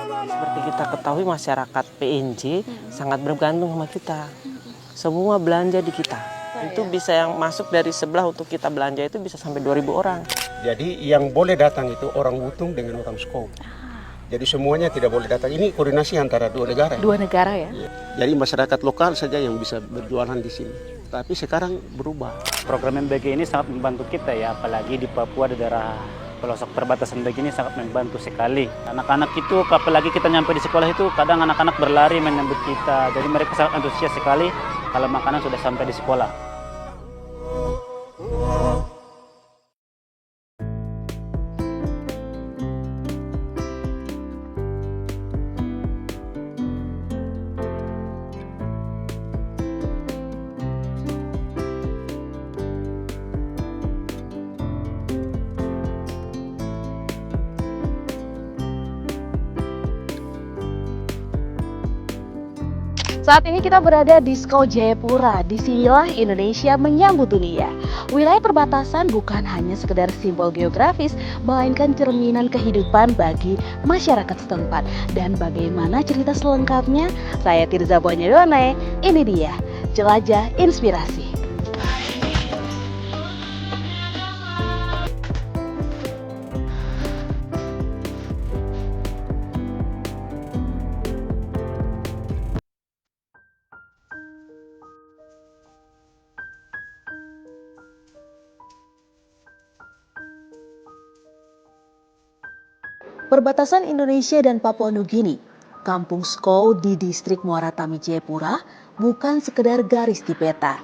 Seperti kita ketahui masyarakat PNJ sangat bergantung sama kita. Semua belanja di kita. Itu bisa yang masuk dari sebelah untuk kita belanja itu bisa sampai 2.000 orang. Jadi yang boleh datang itu orang Wutung dengan orang Skau. Jadi semuanya tidak boleh datang. Ini koordinasi antara dua negara. Dua negara ya? Jadi masyarakat lokal saja yang bisa berjualan di sini. Tapi sekarang berubah. Program MBG ini sangat membantu kita ya, apalagi di Papua di daerah pelosok perbatasan begini sangat membantu sekali. Anak-anak itu, apalagi kita nyampe di sekolah itu, kadang anak-anak berlari menyambut kita. Jadi mereka sangat antusias sekali kalau makanan sudah sampai di sekolah. Saat ini kita berada di Skau Jayapura. Disinilah Indonesia menyambut dunia. Wilayah perbatasan bukan hanya sekedar simbol geografis, melainkan cerminan kehidupan bagi masyarakat setempat. Dan bagaimana cerita selengkapnya? Saya Tirza Bonyadone, ini dia Jelajah Inspirasi. Perbatasan Indonesia dan Papua Nugini, Kampung Skau di distrik Muara Tami Jayapura bukan sekedar garis di peta.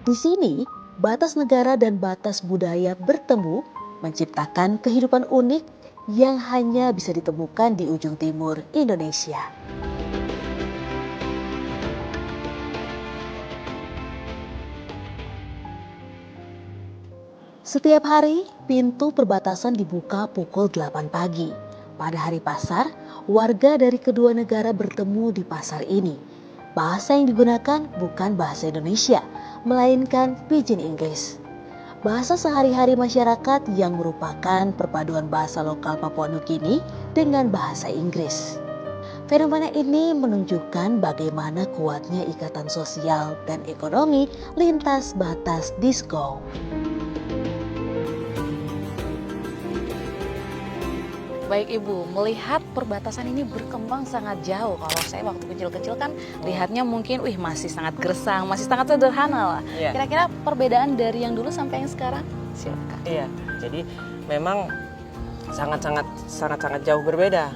Di sini, batas negara dan batas budaya bertemu menciptakan kehidupan unik yang hanya bisa ditemukan di ujung timur Indonesia. Setiap hari, pintu perbatasan dibuka pukul 8 pagi. Pada hari pasar, warga dari kedua negara bertemu di pasar ini. Bahasa yang digunakan bukan bahasa Indonesia, melainkan Pidgin Inggris. Bahasa sehari-hari masyarakat yang merupakan perpaduan bahasa lokal Papua Nugini dengan bahasa Inggris. Fenomena ini menunjukkan bagaimana kuatnya ikatan sosial dan ekonomi lintas batas di Skau. Baik Ibu, melihat perbatasan ini berkembang sangat jauh. Kalau saya waktu kecil-kecil kan lihatnya mungkin masih sangat gersang, masih sangat sederhana lah. Iya. Kira-kira perbedaan dari yang dulu sampai yang sekarang? Silakan. Iya, jadi memang sangat jauh berbeda.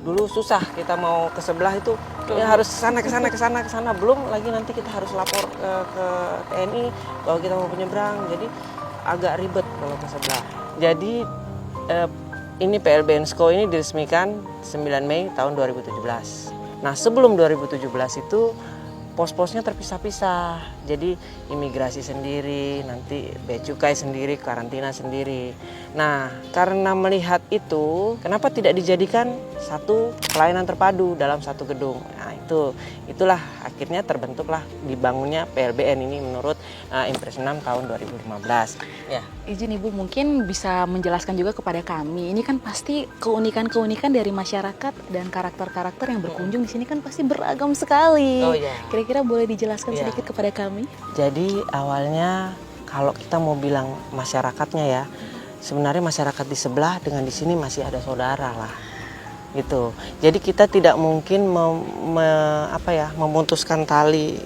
Dulu susah kita mau ke sebelah itu ya harus ke sana. Belum lagi nanti kita harus lapor ke TNI bahwa kita mau menyeberang. Jadi agak ribet kalau ke sebelah. Jadi ini PLBN Skau ini diresmikan 9 Mei tahun 2017. Nah sebelum 2017 itu pos-posnya terpisah-pisah. Jadi imigrasi sendiri, nanti bea cukai sendiri, karantina sendiri. Nah karena melihat itu, kenapa tidak dijadikan satu pelayanan terpadu dalam satu gedung? Nah itulah akhirnya terbentuklah dibangunnya PLBN ini menurut Impres 6 tahun 2015. Ya. Izin Ibu mungkin bisa menjelaskan juga kepada kami. Ini kan pasti keunikan-keunikan dari masyarakat dan karakter-karakter yang berkunjung di sini kan pasti beragam sekali. Oh iya. Kira-kira boleh dijelaskan Iya. sedikit kepada kami? Jadi awalnya kalau kita mau bilang masyarakatnya ya, sebenarnya masyarakat di sebelah dengan di sini masih ada saudara lah. Gitu. Jadi kita tidak mungkin memutuskan tali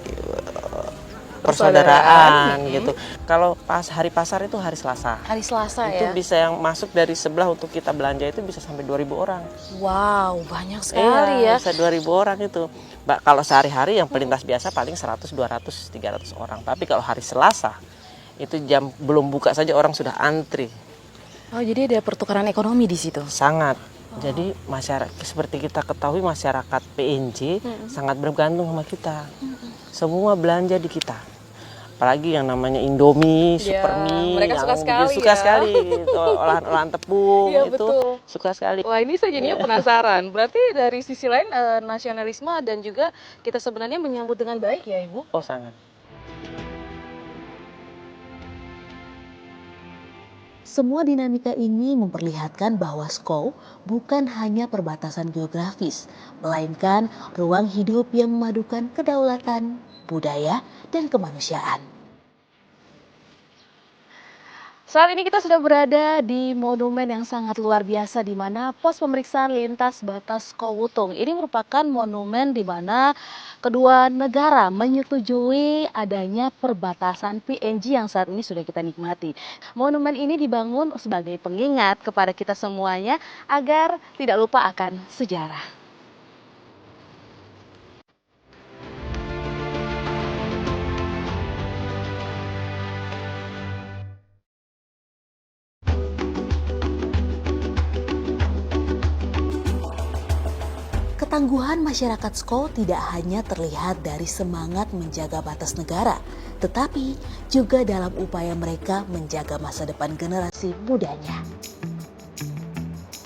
persaudaraan gitu. Kalau pas hari pasar itu hari Selasa. Hari Selasa Itu ya? bisa yang masuk dari sebelah untuk kita belanja itu bisa sampai 2.000 orang. Wow, banyak sekali ya. Bisa 2.000 orang itu. Kalau sehari-hari yang pelintas biasa paling 100, 200, 300 orang. Tapi kalau hari Selasa itu jam belum buka saja orang sudah antri. Oh, jadi ada pertukaran ekonomi di situ? Sangat. Jadi masyarakat seperti kita ketahui masyarakat PNJ sangat bergantung sama kita. Semua belanja di kita. Apalagi yang namanya Indomie, Supermie, mereka suka sekali suka ya. sekali gitu, olahan tepung Iya, itu betul. suka sekali. Wah, ini saya jadinya penasaran. Berarti dari sisi lain nasionalisme dan juga kita sebenarnya menyambut dengan baik ya Ibu? Oh sangat. Semua dinamika ini memperlihatkan bahwa Skau bukan hanya perbatasan geografis, melainkan ruang hidup yang memadukan kedaulatan, budaya, dan kemanusiaan. Saat ini kita sudah berada di monumen yang sangat luar biasa di mana pos pemeriksaan lintas batas Skauwutung. Ini merupakan monumen di mana kedua negara menyetujui adanya perbatasan PNG yang saat ini sudah kita nikmati. Monumen ini dibangun sebagai pengingat kepada kita semuanya agar tidak lupa akan sejarah. Ketangguhan masyarakat Skau tidak hanya terlihat dari semangat menjaga batas negara, tetapi juga dalam upaya mereka menjaga masa depan generasi mudanya.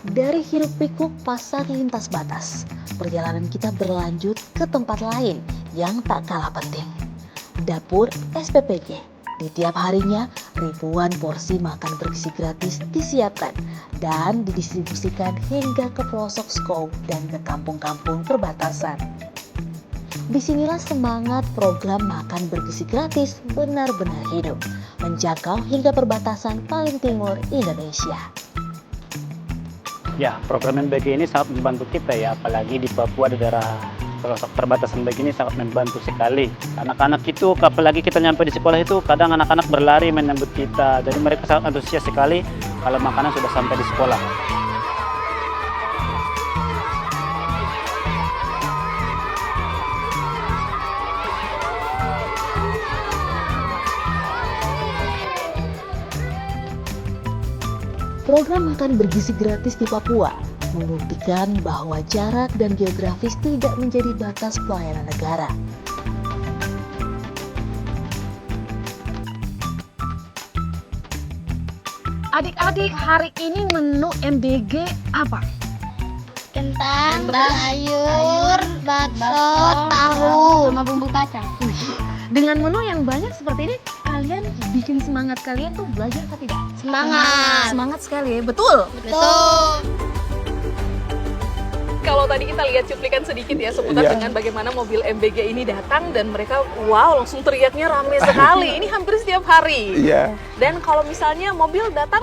Dari hiruk-pikuk pasar lintas batas, perjalanan kita berlanjut ke tempat lain yang tak kalah penting. Dapur SPPG. Di tiap harinya, ribuan porsi makan bergizi gratis disiapkan dan didistribusikan hingga ke pelosok Skau dan ke kampung-kampung perbatasan. Disinilah semangat program makan bergizi gratis benar-benar hidup, menjangkau hingga perbatasan paling timur Indonesia. Ya, program MBG ini sangat membantu kita ya, apalagi di Papua ada daerah pelosok perbatasan begini sangat membantu sekali. Anak-anak itu, apalagi kita nyampe di sekolah itu, kadang anak-anak berlari menyambut kita. Jadi mereka sangat antusias sekali kalau makanan sudah sampai di sekolah. Program makan bergizi gratis di Papua membuktikan bahwa jarak dan geografis tidak menjadi batas pelayanan negara. Adik-adik, hari ini menu MBG apa? Kentang, sayur, bakso, tahu, sama bumbu kacang. Dengan menu yang banyak seperti ini, kalian bikin semangat kalian tuh belajar atau tidak? Semangat. Semangat sekali ya, betul? Betul. Kalau tadi kita lihat cuplikan sedikit ya seputar dengan bagaimana mobil MBG ini datang dan mereka wow langsung teriaknya ramai sekali. Ini hampir setiap hari. Iya. Dan kalau misalnya mobil datang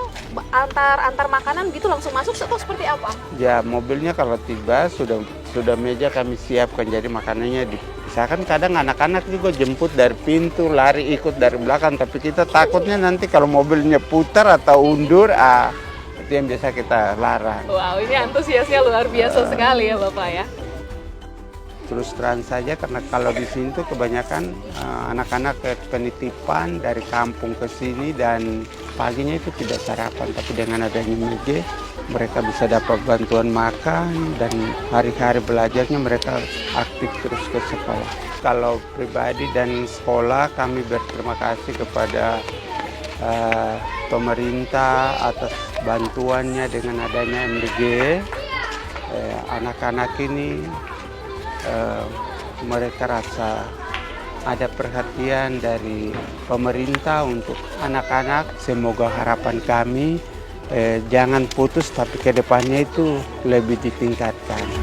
antar makanan gitu langsung masuk atau seperti apa? Ya, mobilnya kalau tiba sudah meja kami siapkan, jadi makanannya misalkan kadang anak-anak juga jemput dari pintu, lari ikut dari belakang, tapi kita takutnya nanti kalau mobilnya putar atau undur, itu yang biasa kita larang. Wow, ini antusiasnya luar biasa sekali ya Bapak ya. Terus terang saja karena kalau di sini tuh kebanyakan anak-anak penitipan dari kampung ke sini dan paginya itu tidak sarapan, tapi dengan adanya MBG mereka bisa dapat bantuan makan dan hari-hari belajarnya mereka aktif terus ke sekolah. Kalau pribadi dan sekolah kami berterima kasih kepada pemerintah atas bantuannya dengan adanya MBG. Anak-anak ini mereka rasa ada perhatian dari pemerintah untuk anak-anak. Semoga harapan kami jangan putus tapi ke depannya itu lebih ditingkatkan.